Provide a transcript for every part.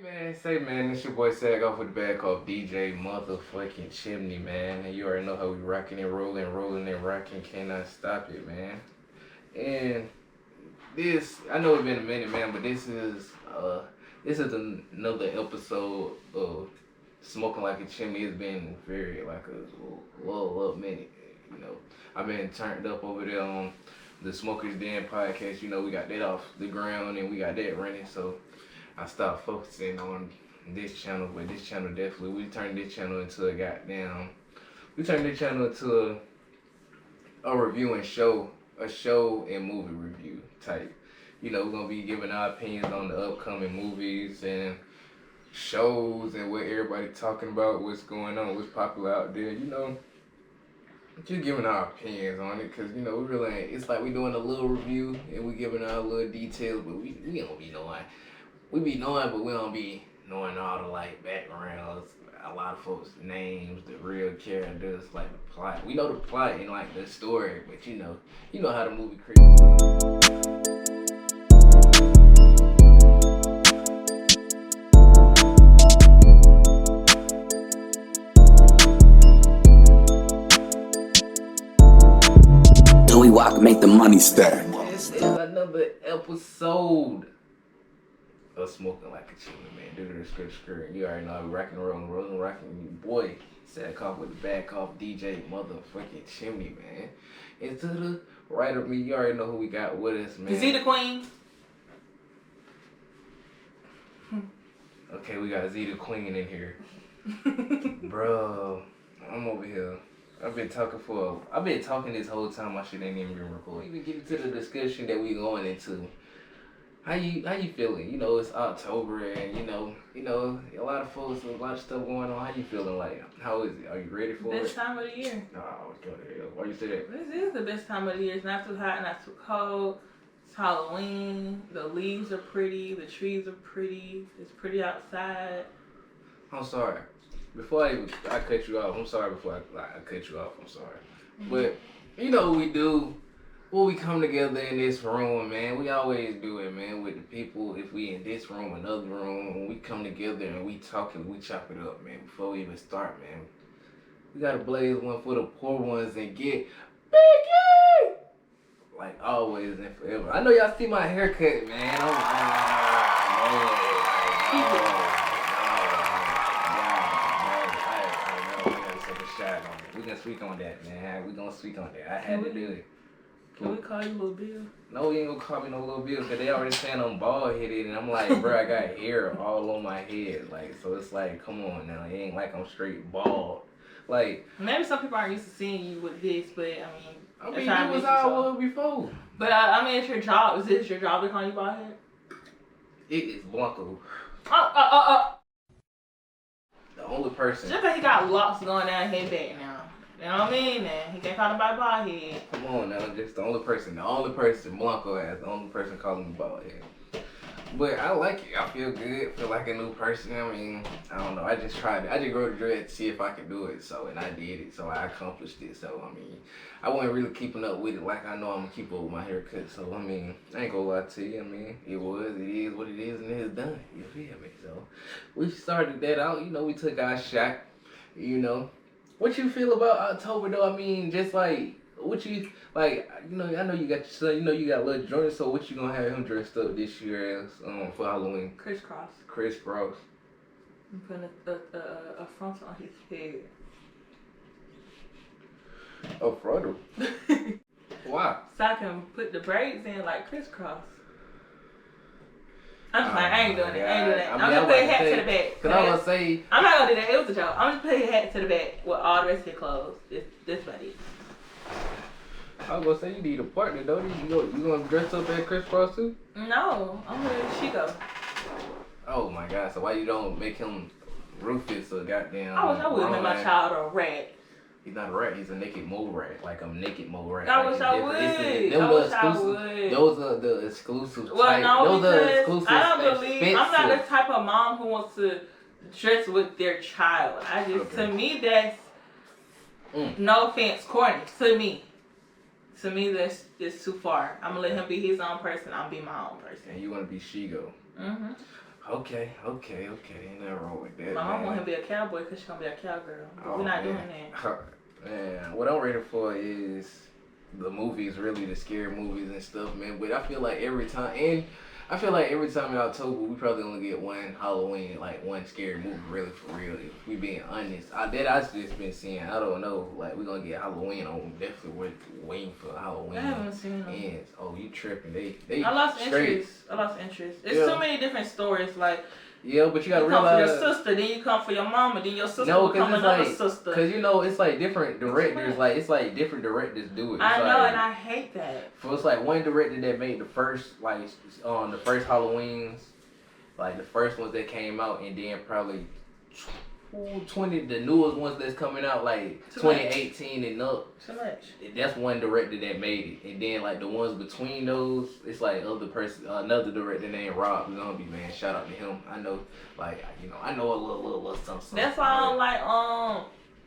Say man, it's your boy Sag off with the bag called DJ motherfucking Chimney, man. And you already know how we rocking and rolling and rocking, cannot stop it, man. And this, I know it's been a minute, man, but this is another episode of Smoking Like a Chimney. It's been very like a little minute, you know. I've been turned up over there on the Smokers Den podcast. You know, we got that off the ground and we got that running, so I stopped focusing on this channel, but this channel definitely, we turned this channel into a review and show and movie review type. You know, we're gonna be giving our opinions on the upcoming movies and shows and what everybody talking about, what's going on, what's popular out there, you know. Just giving our opinions on it, cause you know we really ain't, it's like we doing a little review and we giving our little details, but we don't be knowing. We be knowing, but we don't be knowing all the like backgrounds, a lot of folks' names, the real characters, like the plot. We know the plot and like the story, but you know how the movie creates. Do we walk, make the money stack? This is another episode of Smoking Like a Chimney, man. Due to the script, you already know I'm rocking, rolling, your boy. Sag off with the back off DJ motherfucking Chimney, man. And to the right of me, you already know who we got with us, man. Is he the queen? Okay, we got Z the Queen in here. Bro, I'm over here. I've been talking this whole time. My shit ain't even been recorded. Even get into the discussion that we going into. How you feeling? You know, it's October and you know, a lot of folks, a lot of stuff going on. How you feeling? Like, how is it? Are you ready for it? Best time of the year. Oh, okay. Why you say that? This is the best time of the year. It's not too hot, not too cold. It's Halloween. The leaves are pretty. The trees are pretty. It's pretty outside. I'm sorry. Before I cut you off, I'm sorry. Before I cut you off, I'm sorry. Mm-hmm. But you know what we do when we come together in this room, man. We always do it, man, with the people. If we in this room, another room, when we come together and we talk and we chop it up, man. Before we even start, man, we gotta blaze one for the poor ones and get biggie, like always and forever. I know y'all see my haircut, man. We gonna speak on that, man. We gonna speak on that. I had to do it. Can we call you Lil Bill? No, you ain't gonna call me no Lil Bill, cause they already saying I'm bald headed, and I'm like, bro, I got hair all on my head, like, so it's like, come on now, it ain't like I'm straight bald, like. Maybe some people aren't used to seeing you with this, but I mean, it was how I was before. But I mean, it's your job. Is this your job to call you bald head? It is Blanco. The only person. Just because he got locks going down his back now. You know what I mean? He can't call nobody bald head. Come on now, just the only person Blanco has, the only person calling me bald head. But I like it. I feel good. Feel like a new person. I mean, I don't know. I just tried it. I just grew the dread to see if I could do it. So, and I did it. So I accomplished it. So, I mean, I wasn't really keeping up with it like I know I'm gonna keep up with my haircut. So, I mean, I ain't gonna lie to you. I mean, it is what it is, and it's done. You feel me? So, we started that out. You know, we took our shot. You know. What you feel about October though? I mean, just like, what you, like, you know, I know you got your son, you know you got little Jordan, so what you gonna have him dressed up this year as, for Halloween? Crisscross. Crisscross. I'm putting a frontal on his head. A frontal? Why? So I can put the braids in like crisscross. I'm just like, I ain't doing that. I'm just putting hat to the back. Cause I'm gonna say, I'm not gonna do that. It was a joke. I'm just putting a hat to the back with all the rest of your clothes. This buddy. I was gonna say you need a partner, don't you? You gonna dress up at Crisscross too? No, I'm with Chico. Oh my God! So why you don't make him Rufus or goddamn? I would make my child a rat. He's not a rat. He's a naked mole rat. Like a naked mole rat. I wish I would. Those are the exclusive type. Well, no, because I don't believe expensive. I'm not the type of mom who wants to dress with their child. To me, that's no offense, corny. To me, that's too far. I'm gonna let him be his own person. I'll be my own person. And you wanna be Shigo. Mhm. Okay. Ain't nothing wrong with that. My mom man. want him to be a cowboy because she's gonna be a cowgirl. But Oh, we're not man. doing that. Man, what I'm ready for is the movies, really the scary movies and stuff, man. But I feel like every time in October we probably only get one Halloween, like one scary movie, really for real. If we being honest, I just been seeing. I don't know, like we gonna get Halloween on. Definitely waiting for Halloween. I haven't seen them. Ends. Oh, you tripping? They I lost straight. interest. It's Yeah. so many different stories. Like Yeah, but you gotta you come for realize. your sister, then you come for your mama, then your sister No, become cause it's another like, sister. cause you know it's like different directors. Like it's like different directors do it. It's I know, like, and I hate that. So it's like one director that made the first the first Halloweens, like the first ones that came out, and then probably 20 the newest ones that's coming out like 2018 and up. So much. That's one director that made it, and then like the ones between those, it's like another director named Rob Zombie, man. Shout out to him. I know, like I know a little something. That's why I don't like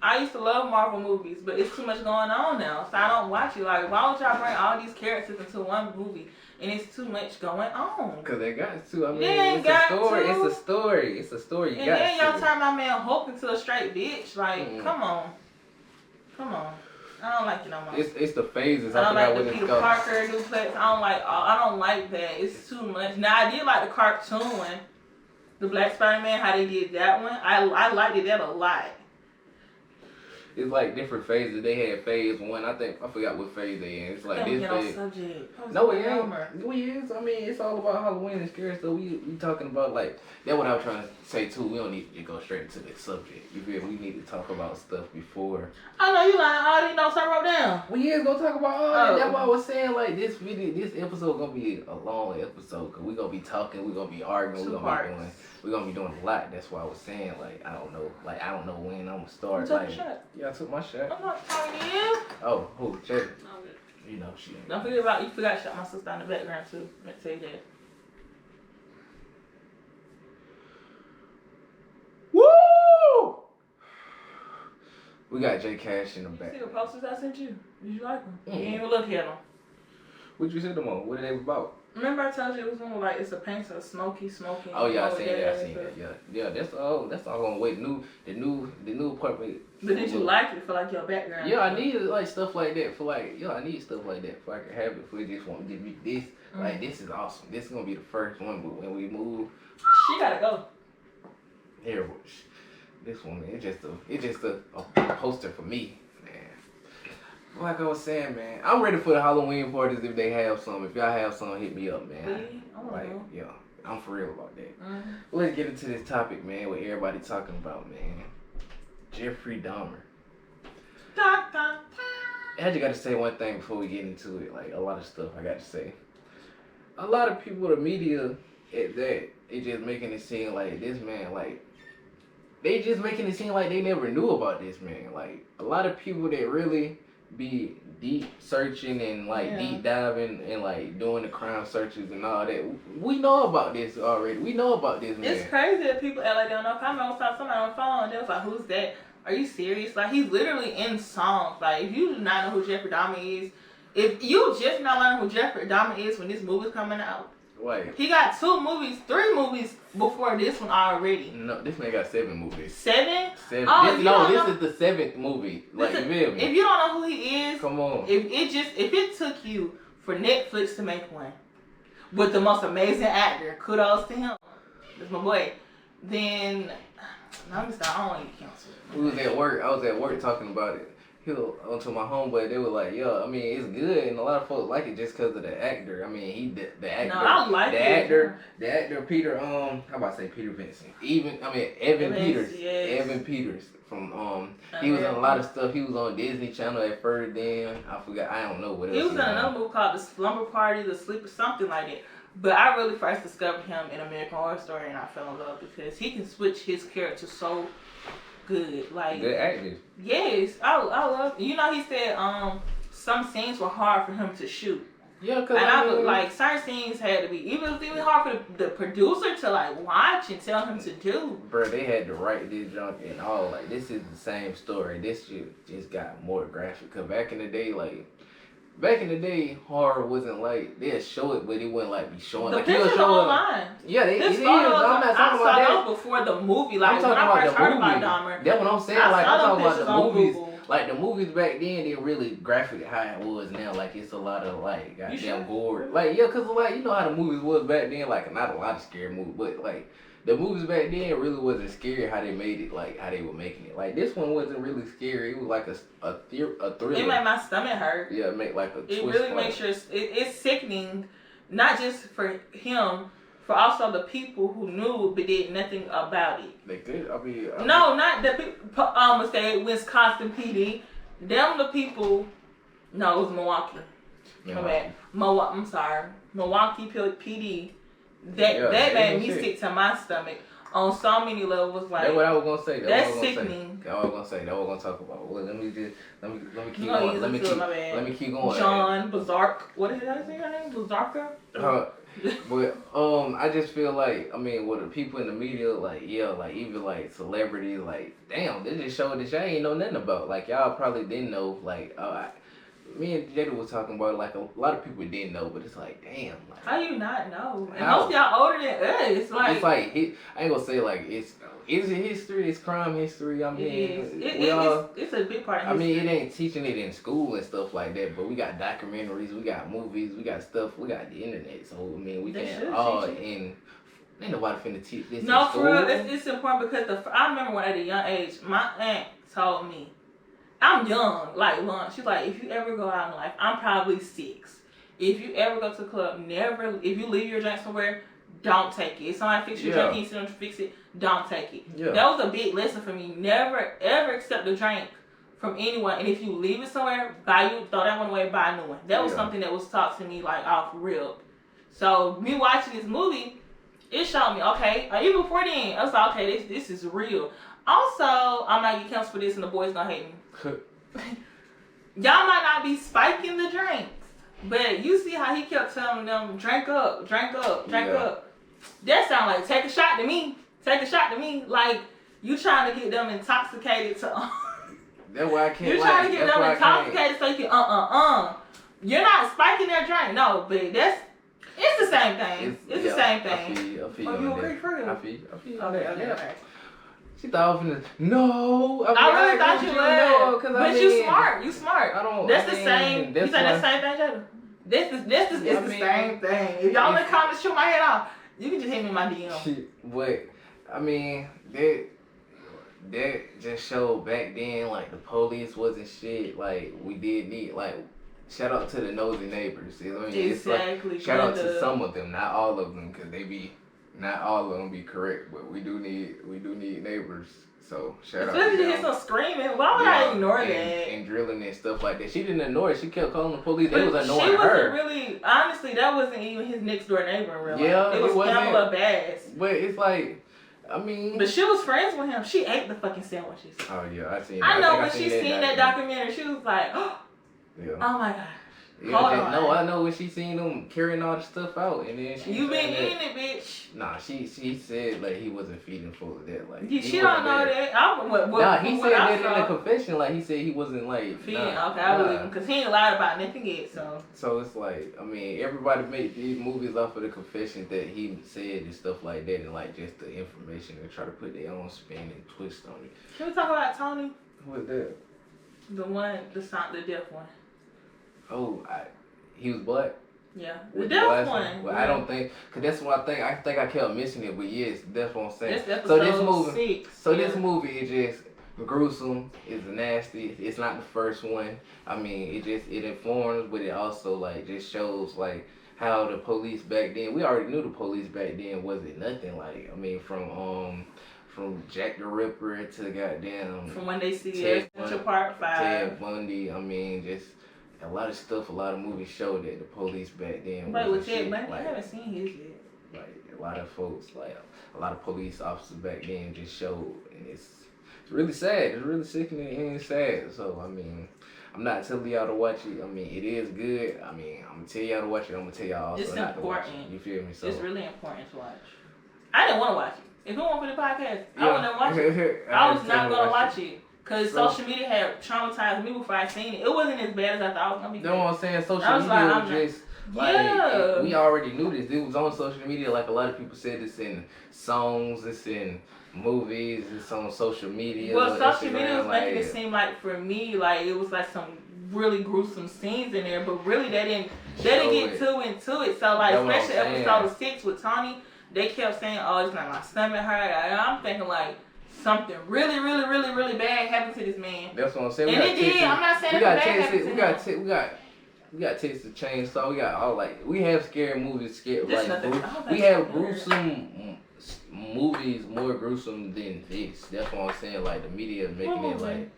I used to love Marvel movies, but it's too much going on now, so I don't watch it. Like, why would y'all bring all these characters into one movie and it's too much going on? Cause they got to. I mean, They it's got a story. to. It's a story. It's a story. You And got then y'all to. turn my man Hulk into a straight bitch. Like, come on. I don't like it no more. It's the phases. I don't like what the it's Peter called. Parker duplex. I don't like that. It's too much. Now I did like the cartoon one, the Black Spider-Man. How they did that one. I liked it that a lot. It's like different phases. They had phase one. I forgot what phase they in. It's like this phase. No, it ain't. We is. I mean, it's all about Halloween and scary stuff. We talking about like that's what I was trying to say too. We don't need to go straight into the subject. You feel? We need to talk about stuff before. I know you lying. All these notes I wrote down. We is gonna talk about all that. That's why I was saying like this episode gonna be a long episode because we gonna be talking. We gonna be arguing. We're gonna be doing a lot. That's why I was saying, like, I don't know when I'm gonna start. You took like, a shot. Yeah, I took my shot. I'm not talking to you. Oh, who? Check. No, good. You know she ain't. Don't forget about you forgot to shut my sister in the background too. Let's say that. Woo! We got J Cash in the back. See the posters I sent you? Did you like them? Mm. You didn't even look at them. What you sent them on? What are they about? Remember I told you it was one like it's a painter, smoking. Oh yeah, I seen that. Yeah. That's all on the way. The new apartment. But did you like it for like your background? Yeah, I needed like stuff like that for like I need stuff like that for I can have it. For just want to give me this. Like this is awesome. This is gonna be the first one, but when we move, she gotta go. Here, this one, man, it's just a poster for me, man. Like I was saying, man, I'm ready for the Halloween parties if they have some. If y'all have some, hit me up, man. Really? I wanna go. Yeah, I'm for real about that. Let's get into this topic, man. What everybody talking about, man. Jeffrey Dahmer. Dun, dun, dun. I just got to say one thing before we get into it. Like a lot of stuff I got to say. A lot of people, the media, it just making it seem like this man, like. They just making it seem like they never knew about this man. Like a lot of people that really be deep searching and like deep diving and like doing the crime searches and all that. We know about this already. We know about this man. It's crazy that people act like they don't know. I remember somebody on the phone and they was like, "Who's that? Are you serious?" Like he's literally in songs. Like if you do not know who Jeffrey Dahmer is, if you just now learn who Jeffrey Dahmer is when this movie's coming out. Wait. He got 3 movies before this one already. No, this man got 7 movies. 7? 7. Oh, this is the 7th movie. Like, you feel me? If you don't know who he is, come on. If it took you for Netflix to make one with the most amazing actor, kudos to him. That's my boy. Then, let me stop. I don't want you to cancel it. We was at work. I was at work talking about it. Onto my homeboy, they were like, "Yo, I mean, it's good," and a lot of folks like it just because of the actor. I mean, the actor. No, I like the it. The actor Peter. How about I say Peter Vincent? Evan Peters. Yes. Evan Peters from He was in a lot of stuff. He was on Disney Channel at first. Then I forgot. I don't know what else. He was in another movie called The Slumber Party, The Sleep, or something like that. But I really first discovered him in American Horror Story, and I fell in love because he can switch his character so good. Like good acting. Yes, I love. You know, he said some scenes were hard for him to shoot. Yeah, cause and I was like certain scenes had to be even hard for the producer to like watch and tell him to do. Bro, they had to write this junk and all. Like this is the same story. This shit just got more graphic. Cause back in the day, like back in the day, horror wasn't like they'd show it, but it wouldn't like be showing. The Like pictures he'll are show online. Yeah, it is. Photos, I'm not I talking saw about that. those before the movie. Like I'm talking when I about first the heard movie. about Dahmer. That's what I'm saying. I Like saw I'm them talking about pictures the on movies. Google. Like the movies back then, they really graphic how it was now. Like it's a lot of like goddamn gore. Like yeah, cause like you know how the movies was back then. Like not a lot of scary movies, but like the movies back then really wasn't scary how they made it. Like how they were making it. Like this one wasn't really scary. It was like a thriller. It made my stomach hurt. Yeah, it made like a. It really makes sure it's sickening, not just for him, for also the people who knew but did nothing about it. They did. I mean, no, not the people. Say Wisconsin PD. Them the people. No, it was Milwaukee. I'm sorry, Milwaukee PD. That made me sick to my stomach on so many levels. Like that's what I was gonna say. That's sickening. That's what I was gonna say. That's what we're gonna talk about. Well, let me keep going. Let me keep going. John Bazark. What did I say? Her name Bazarka. But I just feel like with the people in the media, like like even like celebrities, like damn, they just showed this y'all ain't know nothing about. Like y'all probably didn't know. Like me and Jada was talking about it, like a lot of people didn't know, but it's like damn. Like, how you not know? And most of y'all older than us. It's like I ain't gonna say like it's history, it's crime history. I mean, it's a big part of history. I mean, it ain't teaching it in school and stuff like that, but we got documentaries, we got movies, we got stuff, we got the internet. So I mean, we can't all in. Ain't nobody finna teach this. No, for real, it's important because I remember when at a young age, my aunt told me, I'm young, like she's like, if you ever go out in life, I'm probably 6. If you ever go to the club, if you leave your drink somewhere, don't take it. If somebody fix your drink and you see them fix it, don't take it. Yeah. That was a big lesson for me. Never, ever accept a drink from anyone. And if you leave it somewhere, throw that one away, buy a new one. That was something that was taught to me like off rip. So me watching this movie, it showed me, okay, even before then, I was like, okay, this is real. Also, I might get canceled for this and the boys gonna hate me. Y'all might not be spiking the drinks, but you see how he kept telling them, drink up, drink up, drink up. That sound like take a shot to me. Take a shot to me. Like you trying to get them intoxicated to that's why I can't. You're trying to get them intoxicated so you can You're not spiking their drink, no, but it's the same thing. It's the same thing. I feel Are you okay for real? I feel Okay. She thought I was no. I really thought you would. But you smart. You smart. I don't. That's the same. You said the same thing, Jada. This is the same thing. If y'all in the comments shoot my head off, you can just hit me in my DM. But that just showed back then like the police wasn't shit. Like we did need like shout out to the nosy neighbors. You know what I mean? Exactly. Shout out to some of them, not all of them, because not all of them be correct, but we do need neighbors. So shout out to them. Especially just some screaming. Why would I ignore that? And drilling and stuff like that. She didn't ignore it. She kept calling the police. They was annoying her. She wasn't really. Honestly, that wasn't even his next door neighbor in real life. Yeah, it was Pamela Bass. But it's like. But she was friends with him. She ate the fucking sandwiches. Oh yeah, I seen. I know when she seen that documentary, she was like, "Oh my god." Yeah, I know when she seen them carrying all the stuff out, and then you been eating it, bitch. Nah, she said like he wasn't feeding full of that. Like she don't know that. He said that in the confession. Like he said he wasn't like feeding. I believe him because he ain't lied about nothing yet. So it's like everybody make these movies off of the confession that he said and stuff like that, and like just the information and try to put their own spin and twist on it. Can we talk about Tony? What's that? The deaf one. Oh, he was black? Yeah. The deaf one. Well, I don't think, because that's what I think. I think I kept missing it, but yes, that's what I'm saying. This movie is just gruesome. It's nasty. It's not the first one. It informs, but it also like just shows like how the police back then. We already knew the police back then wasn't nothing. Like from Jack the Ripper to goddamn. From when they see Central Park 5. Ted Bundy. Just. A lot of stuff, a lot of movies show that the police back then. But with Ted Bundy, I haven't seen his yet. Like a lot of folks, like a lot of police officers back then just showed, and it's really sad. It's really sickening and sad. So I'm not telling y'all to watch it. It is good. I'm gonna tell y'all to watch it. I'm gonna tell y'all also it's not important. to watch it. You feel me? So it's really important to watch. I didn't want to watch it. If it weren't for the podcast, I wouldn't watch it. I was not gonna watch it. Because social media had traumatized me before I seen it. It wasn't as bad as I thought it was gonna be. You know what I'm saying? Social I was media like, was just like we already knew this. It was on social media. Like a lot of people said, it's in songs, it's in movies, it's on social media. Well, social Instagram, media was making like, it seem like for me, like it was like some really gruesome scenes in there, but really they didn't get too into it. So like, especially episode 6 with Tony, they kept saying, "Oh, it's like my stomach hurt," and I'm thinking like something really, really, really, really bad happened to this man. That's what I'm saying. And it did. I'm not saying it's bad happened to him. We got Texas Chainsaw. We got all like we have scary movies. We have gruesome movies more gruesome than this. That's what I'm saying. Like the media making it like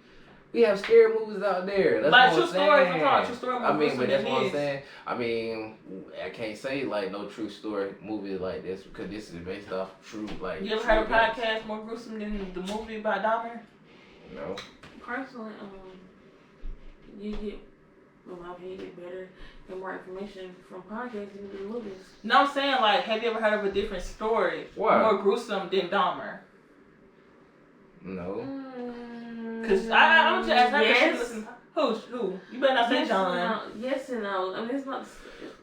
we have scary movies out there. That's like what true stories. I'm talking true story. I mean, but that's what I'm saying. I mean, I can't say like no true story movie like this because this is based off true like. You ever heard a podcast more gruesome than the movie about Dahmer? No. Personally, you get. Well, my opinion, get better and more information from podcasts than you do movies. No, I'm saying like, have you ever heard of a different story more gruesome than Dahmer? No. Cause I'm just asking. Yes. Who? You better not say yes John. No. Yes and no. I mean, it's not.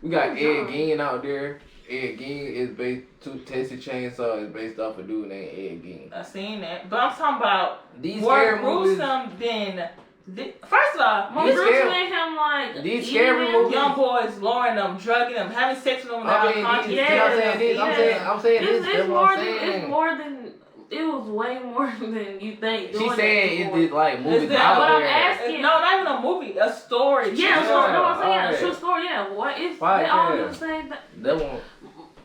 We got Ed Gein out there. Ed Gein is based. Texas Chainsaw is based off a dude named Ed Gein. I seen that, but I'm talking about these more gruesome than. First of all, these him like these scary movies, young boys luring them, drugging them, having sex with them without conscience. I'm saying this. It's more than. It was way more than you think. She said it did like movies out but there. I'm asking. No, not even a movie, a story. Yeah, I'm saying a true story. Yeah, what is they all do the same thing? That one.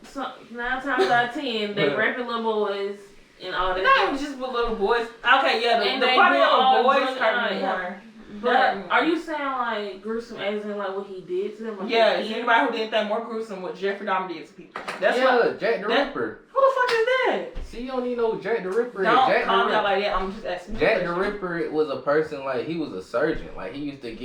So 9 times out of 10, they rapping little boys and all that. Not even just with little boys. Okay, yeah, the they part do of all the boys drug- hurt me more. But are you saying like gruesome as in like what he did to them? Like yeah, anybody who did that more gruesome what Jeffrey Dahmer did to people. That's Jack the Ripper. Who the fuck is that? See, you don't need no Jack the Ripper. Don't call me out like that. I'm just asking. Jack the Ripper was a person like he was a surgeon. Like he used to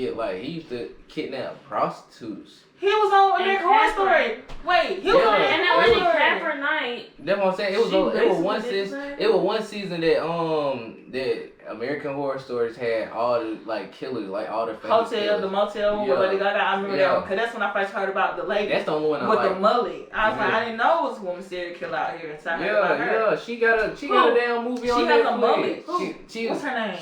kidnap prostitutes. He was on American Horror Story. Wait, he was on and that was Catherine Knight. That's what I'm saying. It was one season that American Horror Stories had all the like killers, like all the famous killers. The motel one with Lady Gaga. I remember that one because that's when I first heard about the lady. That's the only one I with like. the mullet. I was like, I didn't know it was a woman serial killer out here. So I heard about her. Yeah, she got a damn movie on Netflix. She has a mullet. What's her name?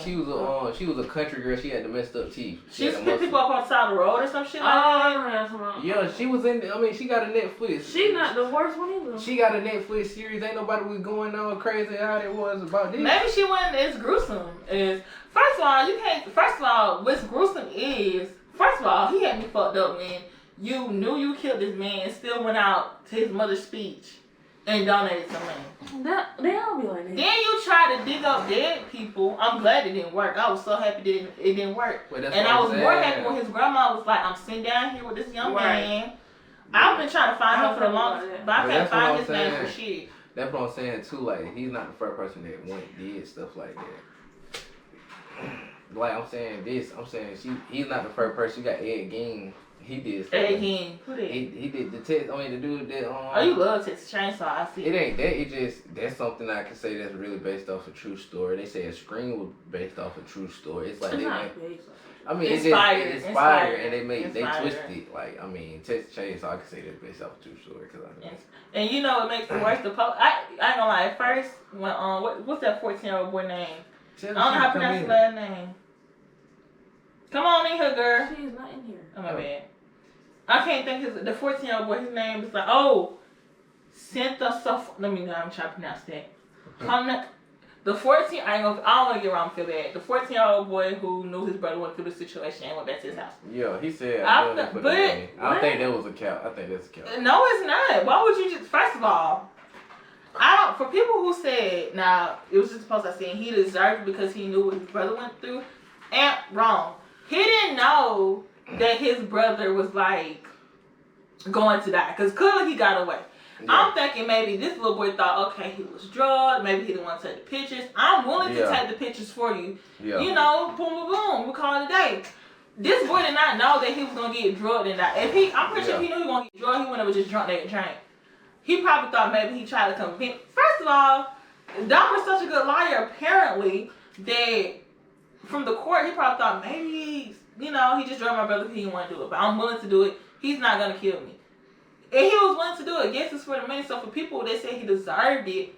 She was a country girl. She had the messed up teeth. She used to pick people up on the side of the road or some shit like that. Yeah, she was in. I mean, she got a Netflix. She not the worst one either. She got a Netflix series. Ain't nobody was going on crazy how it was about this. Maybe she wasn't as gruesome as. First of all, you can't. First of all, what's gruesome is. First of all, he had me fucked up when you knew you killed this man and still went out to his mother's speech and donated some money. They all be like that. Then you try to dig up dead people. I'm glad it didn't work. I was so happy that it didn't work. And I was more happy when his grandma was like, I'm sitting down here with this young man. I've been trying to find her for the longest, but I can't find his name for shit. That's what I'm saying too. Like he's not the first person that did stuff like that. Like I'm saying he's not the first person. You got Ed Gein. He did stuff. Ed Gein. Who did? He did the test. I mean the dude that Oh, you love Texas Chainsaw. I see. It ain't that. It just that's something I can say that's really based off a true story. They say a Scream was based off a true story. It's like I mean, it's inspired, and they twist it. Like I mean, Texas Chainsaw, I can say that's based off a true story because I know. And you know what makes it worse? I ain't gonna lie. At first, when what's that 14-year-old boy name? I don't know how to pronounce his last name. Come on in here, girl. She's not in here. Oh my bad. I can't think the 14-year-old boy. His name is like Let me know. I'm trying to pronounce that. The 14, I don't want to get wrong, feel bad. The 14-year-old boy who knew his brother went through the situation and went back to his house. Yeah, he said. I think that was a cap. I think that's a cap. No, it's not. Why would you just? First of all, for people who said, now it was just a post I seen, he deserved it because he knew what his brother went through. And wrong. He didn't know that his brother was like going to die because clearly he got away. Yeah. I'm thinking maybe this little boy thought, okay, he was drugged. Maybe he didn't want to take the pictures. I'm willing to take the pictures for you. Yeah. You know, boom, boom, boom. We call it a day. This boy did not know that he was gonna get drugged and die. I'm pretty sure if he knew he was gonna get drugged, he wouldn't have just drunk that drink. He probably thought maybe he tried to convince. First of all, Dahmer was such a good liar, apparently, that from the court, he probably thought maybe, he just drugged my brother because he didn't want to do it. But I'm willing to do it. He's not going to kill me. And he was willing to do it. Yes, it's for the money. So for people that say he deserved it,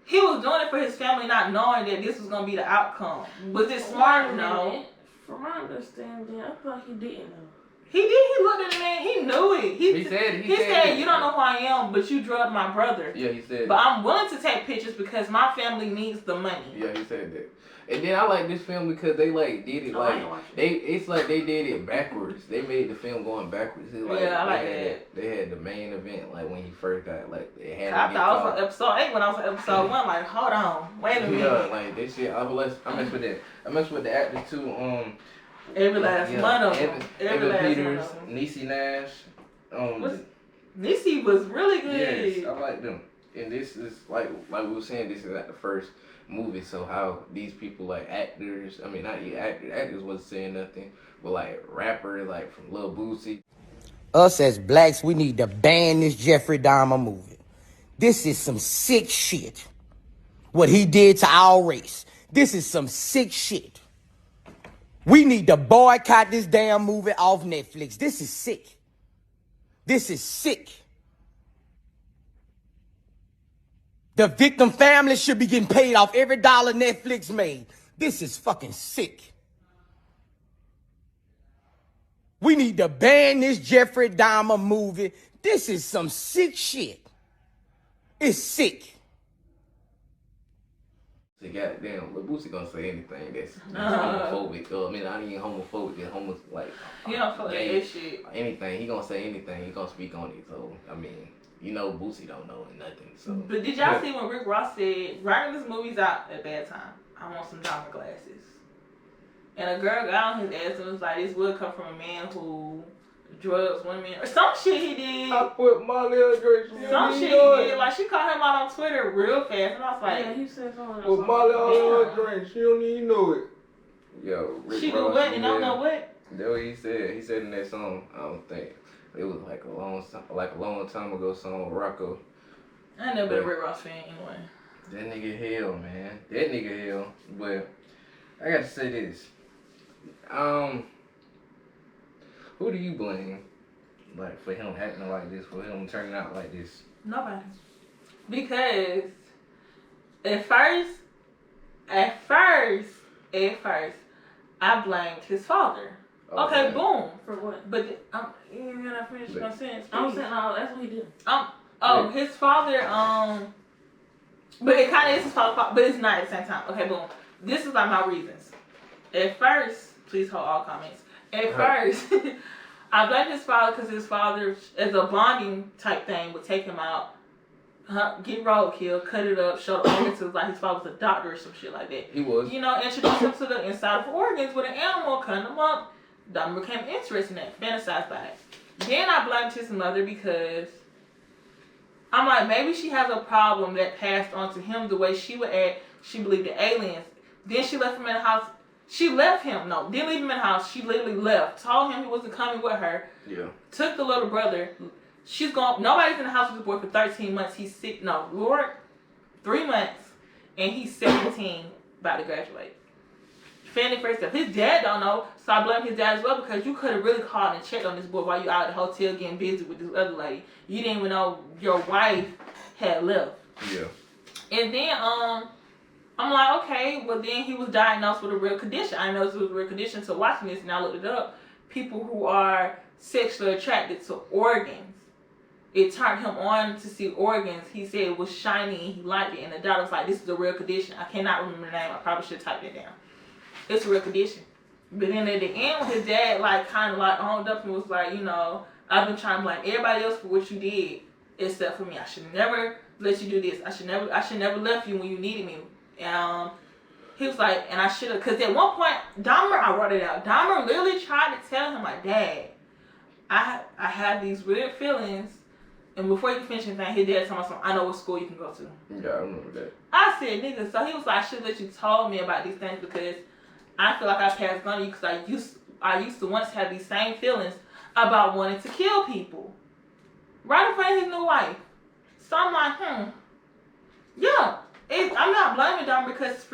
he was doing it for his family, not knowing that this was going to be the outcome. Was it smart? No. From my understanding, I feel like he didn't know. He did. He looked at the man. He knew it. He said, you don't know who I am, but you drugged my brother. Yeah, he said. But I'm willing to take pictures because my family needs the money. Yeah, he said that. And then I like this film because they like did it like it's like they did it backwards. They made the film going backwards. Like, yeah, I like that. They had the main event like when he first got like they had. I thought I was on episode 8 when I was on episode 1. Like, hold on, wait a minute. Yeah, like this shit. I mess with that. I mess with the actors too. Every last one of them. Evan Peters, Niecy Nash. Niecy was really good. Yes, I like them. And this is like we were saying, this is like the first movie. So how these people like actors, I mean not actors wasn't saying nothing, but like rappers like from Lil Boosie. Us as blacks, we need to ban this Jeffrey Dahmer movie. This is some sick shit. What he did to our race. This is some sick shit. We need to boycott this damn movie off Netflix. This is sick. This is sick. The victim family should be getting paid off every dollar Netflix made. This is fucking sick. We need to ban this Jeffrey Dahmer movie. This is some sick shit. It's sick. The goddamn Lil Boosie gonna say anything that's homophobic. I mean, not even homophobic. Just like you don't feel like that shit. Anything he gonna say anything. He gonna speak on it. So I mean, Boosie don't know nothing. So. But did y'all see when Rick Ross said, "Right when this movie's out at bad time, I want some Dahmer glasses," and a girl got on his ass and was like, "This would come from a man who drugs women or some shit he did." I put my little dress. Some shit he did. Like she called him out on Twitter real fast, and I was like, "Yeah, he said something." Put my little dress. She don't even know it. Yo, Rick she Ross, do what and don't know what? That's what he said. He said in that song. I don't think it was like a long time ago. Song with Rocco. I never been a Rick Ross fan anyway. That nigga hell, man. That nigga hell. But I gotta say this. Who do you blame, like, for him acting like this, for him turning out like this? Nobody. Because at first, I blamed his father. Okay, boom. For what? But you're gonna finish my sentence. I'm saying, no, that's what he did. His father. But it kind of is his father, but it's not at the same time. Okay, boom. This is like my reasons. At first, please hold all comments. At first, I blamed his father because his father, as a bonding type thing, would take him out, get roadkill, cut it up, show the organs like his father was a doctor or some shit like that. He was. Introduce him to the inside of organs with an animal, cut him up. Dahmer became interested in that, fantasized by it. Then I blamed his mother because I'm like, maybe she has a problem that passed on to him the way she would act. She believed in aliens. Then she left him in the house. She left him. No, didn't leave him in the house. She literally left. Told him he wasn't coming with her. Yeah. Took the little brother. She's gone. Nobody's in the house with the boy for 13 months. He's sick. No, Lord, 3 months. And he's 17, about to graduate. Family first step. His dad don't know, so I blame his dad as well because you could have really called and checked on this boy while you out at the hotel getting busy with this other lady. You didn't even know your wife had left. Yeah. And then I'm like, okay, well then he was diagnosed with a real condition. I know this was a real condition, so watching this and I looked it up. People who are sexually attracted to organs. It turned him on to see organs. He said it was shiny and he liked it. And the doctor was like, this is a real condition. I cannot remember the name. I probably should type it down. It's a real condition. But then at the end, when his dad kind of owned up and was like, I've been trying to blame everybody else for what you did except for me. I should never let you do this. I should never left you when you needed me. He was like, and I should have, because at one point, I wrote it out. Dahmer literally tried to tell him, like, Dad, I have these weird feelings. And before he could finish anything, his dad told me, I know what school you can go to. Yeah, I remember that. I said, nigga, so he was like, I should have let you told me about these things because I feel like I passed on you because I used to once have these same feelings about wanting to kill people. Right in front of his new wife. So I'm like, yeah. I'm not blaming Dahmer because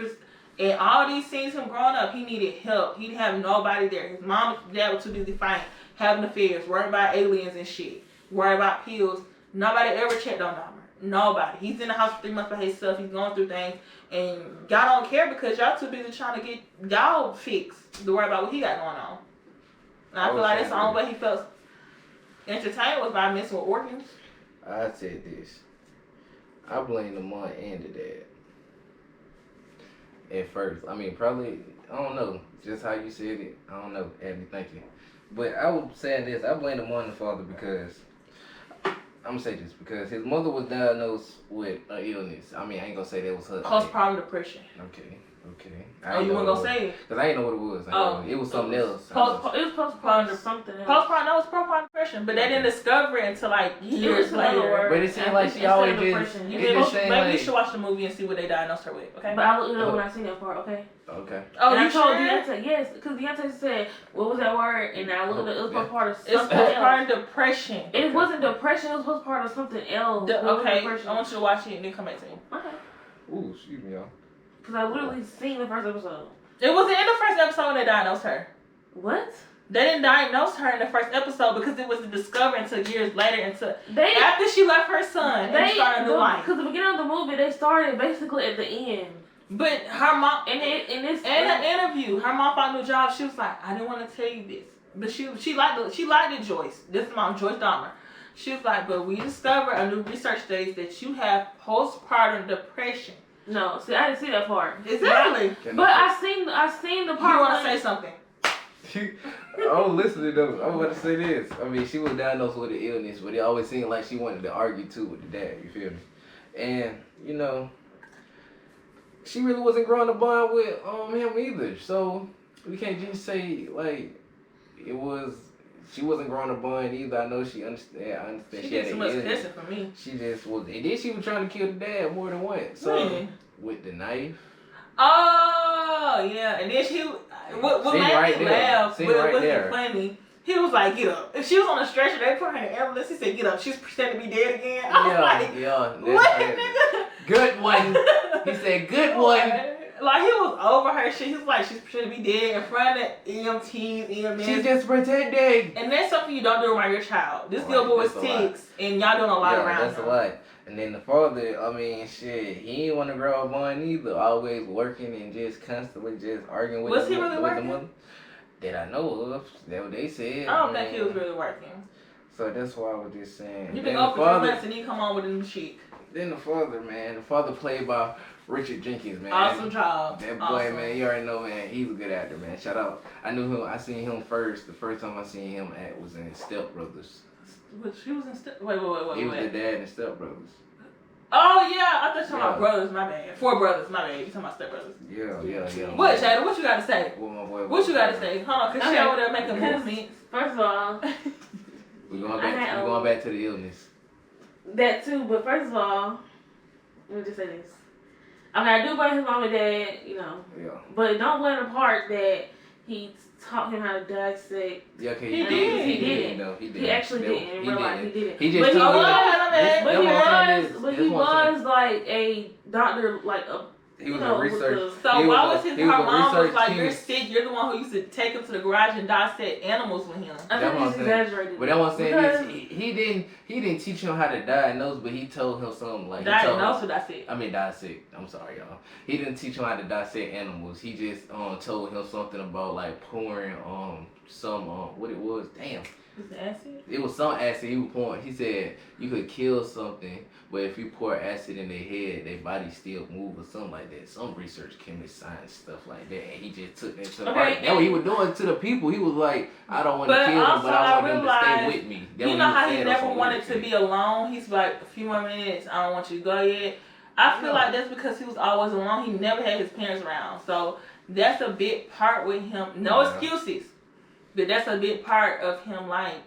And all these scenes, him growing up, he needed help. He didn't have nobody there. His mom and dad were too busy fighting, having affairs, worried about aliens and shit, worried about pills. Nobody ever checked on Dahmer. Nobody. He's in the house for 3 months by himself. He's going through things. And y'all don't care because y'all too busy trying to get y'all fixed to worry about what he got going on. And I feel like that's the only way he felt entertained was by messing with organs. I said this. I blame the mom and the dad. At first. I mean, probably, I don't know. Just how you said it. I don't know. Abby, thank you. But I was saying this. I blame the mom and the father because, I'm going to say this, because his mother was diagnosed with an illness. I mean, I ain't going to say that was her. Postpartum depression. Okay. Oh, you weren't going to say it? Because I didn't know what it was. It was something else. It was postpartum or something else. Postpartum, no, it was postpartum depression. But they didn't discover it until like years later. But it seemed like she always just... Maybe you should watch the movie and see what they diagnosed her with, okay? But I looked it up when I seen that part, okay? Okay. Oh, and you I told sure? Deontay, yes, because Deontay said, what was that word? And I looked it up, it was postpartum It's something else. postpartum depression. It wasn't depression, it was postpartum something else. Okay, I want you to watch it and then come back to me. Okay. Ooh, excuse me, y'all. Because I literally seen the first episode. It wasn't in the first episode when they diagnosed her. What? They didn't diagnose her in the first episode because it was discovered until years later, after she left her son and started a new life. Because the beginning of the movie, they started basically at the end. But her mom, in an interview, her mom found a new job. She was like, I didn't want to tell you this, but she liked it, Joyce. This is mom, Joyce Dahmer. She was like, but we discovered a new research states that you have postpartum depression. No, see, I didn't see that part. Exactly. But I seen the part. You want to say something? Oh, listen though. I'm about to say this. I mean, she was diagnosed with an illness, but it always seemed like she wanted to argue too with the dad. You feel me? And you know, she really wasn't growing a bond with him either. So we can't just say like it was. She wasn't growing a bond either. I know she understand. I understand. She did too much kissing for me. She just was. And then she was trying to kill the dad more than once. So with the knife. Oh yeah, and then what made me laugh, but it wasn't funny. He was like, "Get up." If she was on a stretcher, they put her in the ambulance. He said, "Get up." She's pretending to be dead again. I was like, "What, nigga?" Good one. He said, "Good one." Like, he was over her shit. He was like, she's pretending to be dead in front of EMTs, EMS. She's just pretending. And that's something you don't do around your child. This little boy was 6, and y'all doing a lot around that's him. A lot. And then the father, I mean, shit, he didn't want to grow up on either. Always working and just constantly just arguing with Was he really working? The mother. That I know of. That's what they said. I don't think he was really working. So that's why I was just saying. You been up for 3 months and he come on with a new chick. Then the father, man. The father played by Richard Jenkins, man. Awesome job. That boy, man, you already know, man. He's a good actor, man. Shout out. I knew him. I seen him first. The first time I seen him act was in Step Brothers. But he was in Wait. He was the dad in Step Brothers. Oh yeah, I thought you were talking about brothers. My bad. 4 brothers. My bad. You talking about Step Brothers? Yeah. What, Shada? What you got to say? Well, my boy. What you got to say? Hold on, cause she over there making movements. First of all, we're going back to the illness. That too, but first of all, let me just say this. Okay, I do blame his mom and dad, you know. Yeah. But don't blame the part that he taught him how to dissect. Yeah, okay. He did. He didn't. No, he didn't. He actually didn't. In real life, he didn't. He just but told he was like a doctor, like a. He was a researcher. So why was her mom was like, you're sick, you're the one who used to take him to the garage and dissect animals with him? I think he's exaggerated. But that one saying is he didn't teach him how to diagnose, but he told him something like diagnose or dissect. I mean dissect. I'm sorry, y'all. He didn't teach him how to dissect animals. He just told him something about like pouring some what it was. Damn. Was it acid? It was some acid he was pouring. He said you could kill something, but if you pour acid in their head, their body still move or something like that. Some research, chemistry, science, stuff like that. And he just took that to the heart. That's what he was doing to the people. He was like, I don't want to kill them, but I want them to stay with me. You know how he never wanted to be alone? He's like, a few more minutes, I don't want you to go yet. I feel like that's because he was always alone. He never had his parents around. So that's a big part with him. No excuses. But that's a big part of him, like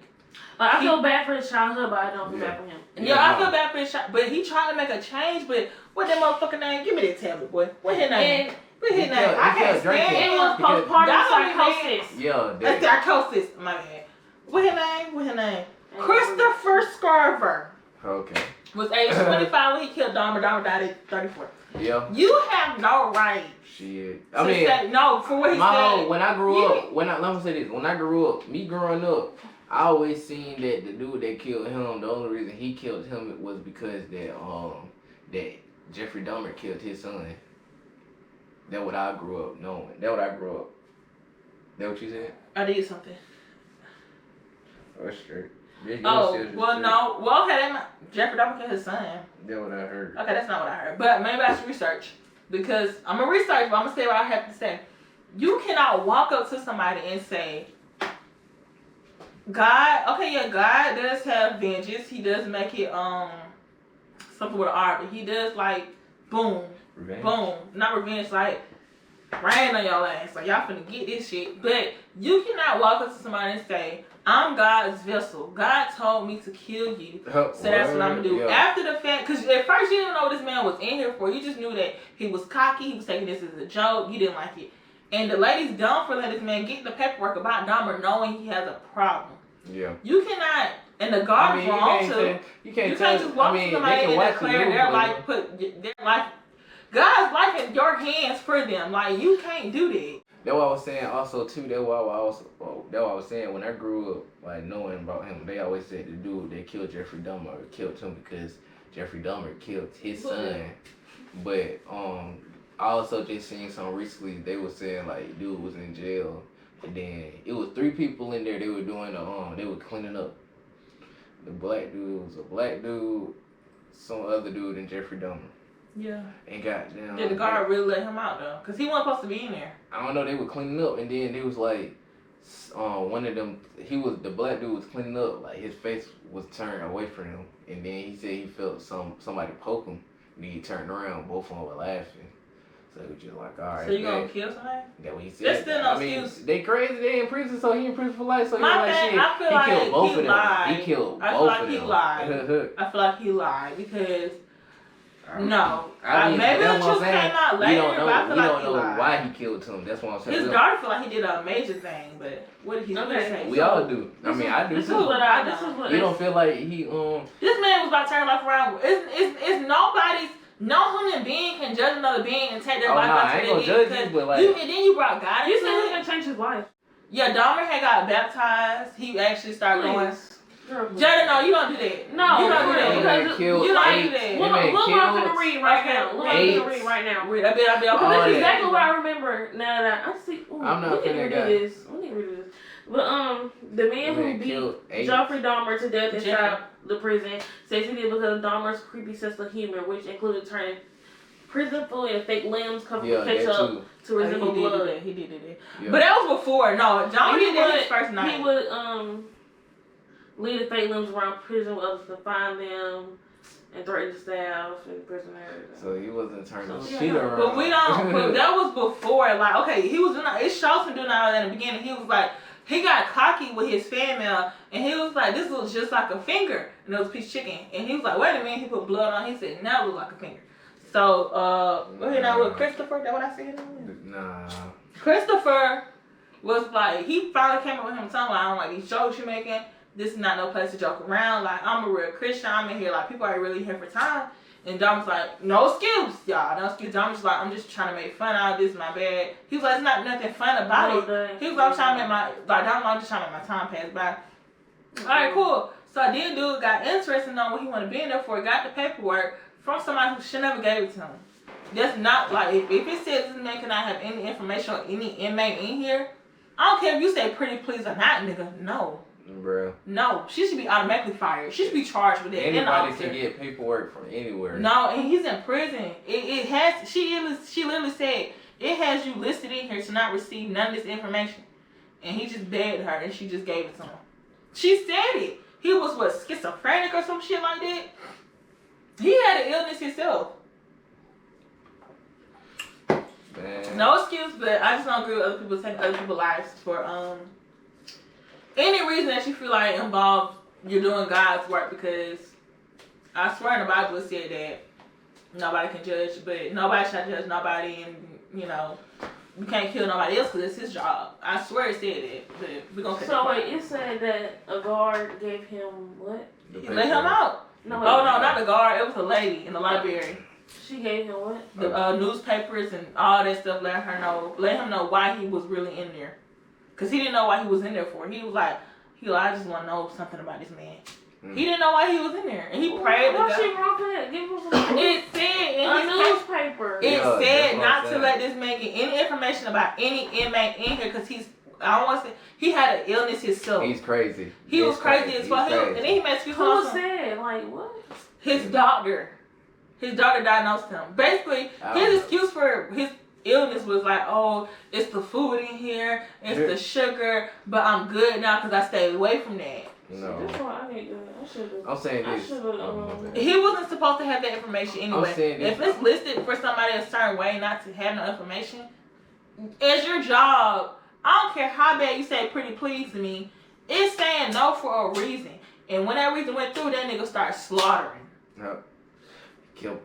I feel bad for his childhood, but I don't feel bad for him. Yeah, I feel bad for his child, but he tried to make a change. But what that motherfucking name? Give me that tablet, boy. What his name? What his name? I can't stand it. It was postpartum psychosis. Yeah, that's psychosis. My bad. What his name? Christopher Scarver. Okay. was age 25 when he killed Dahmer. Dahmer died at 34. Yeah. You have no right. Shit. I mean, say, no, for what he said. When I grew up, let me say this. When I grew up, me growing up, I always seen that the dude that killed him, the only reason he killed him was because that Jeffrey Dahmer killed his son. That's what I grew up knowing. That what you said? I did something. Oh, straight. Okay, Jeffrey Dahmer killed his son. That's what I heard. Okay, that's not what I heard. But maybe I should research. Because I'm going to research, but I'm going to say what I have to say. You cannot walk up to somebody and say, God does have vengeance. He does make it, something with an R, but he does, like, boom. Revenge? Boom. Not revenge, like, rain on your ass. Like, y'all finna get this shit. But you cannot walk up to somebody and say, I'm God's vessel. God told me to kill you. So that's what I'm going to do. Yeah. After the fact, because at first you didn't know what this man was in here for. You just knew that he was cocky. He was taking this as a joke. You didn't like it. And the lady's dumb for letting this man get the paperwork about Dahmer knowing he has a problem. Yeah. You cannot, and the guard's wrong too. You can't just walk to somebody and declare their life, put their life, God's life in your hands for them. Like, you can't do that. That's what I was saying also too. That's what I was saying when I grew up, like knowing about him. They always said the dude that killed Jeffrey Dahmer killed him because Jeffrey Dahmer killed his son. But I also just seen some recently. They were saying like dude was in jail, and then it was 3 people in there. They were doing they were cleaning up. The black dude was a black dude, some other dude, and Jeffrey Dahmer. Yeah. And goddamn. Did the guard really let him out though? Cause he wasn't supposed to be in there. I don't know. They were cleaning up, and then they was like, one of them. The black dude was cleaning up. Like his face was turned away from him, and then he said he felt somebody poke him. And he turned around. Both of them were laughing. So it was just like, all right. So you gonna kill somebody? That's what he said. That's still no excuse. They crazy. They in prison, so he in prison for life. So he like shit. I feel like killed both of them. lied. He killed I both feel like of he them. lied. I feel like he lied because. No. I mean, maybe the truth came out later, but I feel like he lied. We don't know why he killed him. That's what I'm saying. His daughter feel like he did a major thing, but what did he say? We all do. I mean, I do too. This is what You don't feel like he This man was about to turn life around. It's nobody's. No human being can judge another being and take their life out. I ain't gonna judge you, but like and then you brought God. You said he was gonna change his life. Yeah, Dahmer had got baptized. He actually started going. Jada, no, you don't do that. No, you don't do that. Because you don't do that. Look what I'm gonna read right now. Look what I'm gonna read right now. Read. That's exactly what I remember. Now that I see. Ooh, I'm not finna do this. We need to read this. But the man who beat Jeffrey Dahmer to death inside the prison says he did because of Dahmer's creepy sense of humor, which included turning prison food and fake limbs covered with ketchup to resemble blood. He did it. Yeah. But that was before. No, Dahmer did that his first night. He would lead the fake limbs around prison with others to find them and threaten the staff and prisoners. So he wasn't turning shit around. But we don't. But that was before. Like, okay, he was doing. It shows him doing all that in the beginning. He was like. He got cocky with his fan mail, and he was like, this looks just like a finger. And it was a piece of chicken. And he was like, wait a minute, he put blood on it. He said, now it looks like a finger. So, go ahead now with Christopher. That what I said? Nah. Christopher was like, he finally came up with him telling me, I don't like these jokes you're making. This is not no place to joke around. Like, I'm a real Christian. I'm in here. Like, people are really here for time. And Dahmer's like, no excuse, y'all. No excuse. Dahmer's like, I'm just trying to make fun out of this. My bad. He was like, it's not nothing fun about it. He was like, I'm trying to make I'm just trying to make my time pass by. All right, cool. So then dude got interested on what he wanted to be in there for. Got the paperwork from somebody who should never gave it to him. That's not like, if it says this man cannot have any information on any inmate in here, I don't care if you say pretty please or not, nigga. No. Bro. No, she should be automatically fired. She should be charged with that. Anybody can get paperwork from anywhere. No, and he's in prison. It has. She literally said it has you listed in here to not receive none of this information, and he just begged her, and she just gave it to him. She said it. He was what, schizophrenic or some shit like that. He had an illness himself. Man. No excuse, but I just don't agree with other people taking other people's lives for any reason that you feel like involved, you're doing God's work, because I swear in the Bible it said that nobody can judge, but nobody should judge nobody, and you know, you can't kill nobody else because it's his job. I swear it said that, but we're gonna. So wait, it said that a guard gave him what? He let him out. No, Oh no, not the guard. It was a lady in the library. She gave him what? The newspapers and all that stuff. Let him know why he was really in there. Cause he didn't know why he was in there for. He was like, I just want to know something about this man. He didn't know why he was in there, and he prayed to God. What's she wrong for that? Give him some. It said in his newspaper. It said not to let this man get any information about any inmate in here, cause he had an illness himself. He's crazy. He was crazy as well. And then he made excuses. Who said? Like what? His doctor. His doctor diagnosed him. Basically, his excuse for his illness was like, oh, it's the food in here, it's the sugar, but I'm good now because I stayed away from that. No. That's why I should have. I'm saying this. He wasn't supposed to have that information anyway. I'm saying this. If it's listed for somebody a certain way not to have no information, it's your job. I don't care how bad you say pretty please to me. It's saying no for a reason. And when that reason went through, that nigga started slaughtering. Yep. Kill.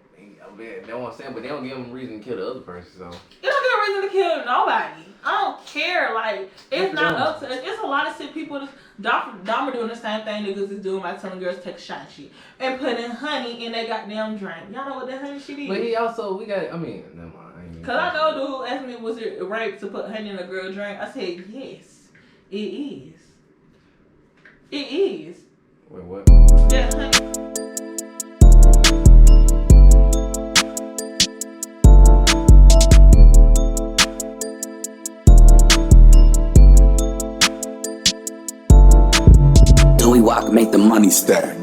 They don't say, but they don't give him a reason to kill the other person. So you don't give a reason to kill nobody. I don't care. Like it's not up to us. It's a lot of sick people. Dahmer doing the same thing niggas is doing by telling girls to take a shot and shit and putting honey in their goddamn drink. Y'all know what that honey shit is? But he also never mind. Cause I know dude who asked me was it rape to put honey in a girl drink. I said yes, it is. It is. Wait, what? Yeah, honey. Walk, make the money stack.